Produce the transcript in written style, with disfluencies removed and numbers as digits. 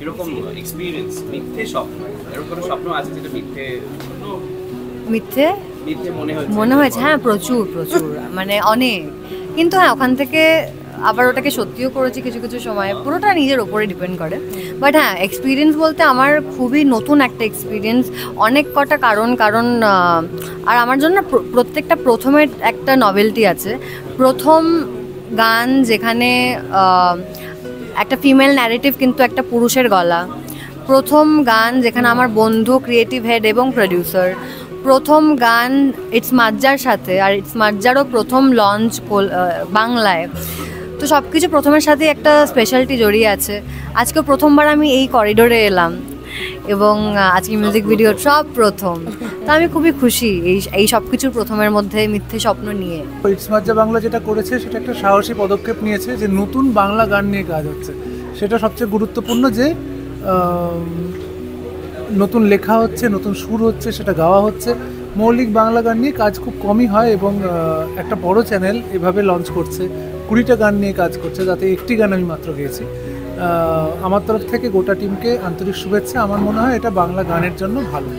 এরকম এক্সপেরিয়েন্স মিথ্যে স্বপ্ন, এরকম কোনো স্বপ্ন আছে যেটা মিথ্যে মিথ্যে মিথ্যে মনে হয়েছে, হ্যাঁ প্রচুর প্রচুর, মানে অনেক। কিন্তু হ্যাঁ, ওখান থেকে আবার ওটাকে সত্যিও করেছি কিছু কিছু সময়, পুরোটা নিজের ওপরে ডিপেন্ড করে। বাট হ্যাঁ, এক্সপিরিয়েন্স বলতে আমার খুবই নতুন একটা এক্সপিরিয়েন্স, অনেক কটা কারণ আর আমার জন্য প্রত্যেকটা প্রথমের একটা নভেলটি আছে। প্রথম গান যেখানে একটা ফিমেল ন্যারেটিভ কিন্তু একটা পুরুষের গলা, প্রথম গান যেখানে আমার বন্ধু ক্রিয়েটিভ হেড এবং প্রডিউসার, প্রথম গান ইটস মাজ্জার সাথে, আর ইটস মাজ্জারও প্রথম লঞ্চ বাংলায়। তো সব কিছু প্রথমের সাথে একটা স্পেশালিটি জড়িয়ে আছে। আজকে প্রথমবার আমি এই করিডোরে এলাম এবং আজকে মিউজিক ভিডিও সব প্রথম। তো আমি খুবই খুশি এই সব কিছুর প্রথমের মধ্যে মিথ্যে স্বপ্ন নিয়ে। ইটস মাজ্জা বাংলা যেটা করেছে সেটা একটা সাহসী পদক্ষেপ নিয়েছে, যে নতুন বাংলা গান নিয়ে কাজ হচ্ছে। সেটা সবচেয়ে গুরুত্বপূর্ণ, যে নতুন লেখা হচ্ছে, নতুন সুর হচ্ছে, সেটা গাওয়া হচ্ছে। মৌলিক বাংলা গান নিয়ে কাজ খুব কমই হয়, এবং একটা বড় চ্যানেল এভাবে লঞ্চ করছে, 20টা গান নিয়ে কাজ করছে, যাতে একটি গান আমি মাত্র গেয়েছি। আমার তরফ থেকে গোটা টিমকে আন্তরিক শুভেচ্ছা। আমার মনে হয় এটা বাংলা গানের জন্য ভালো।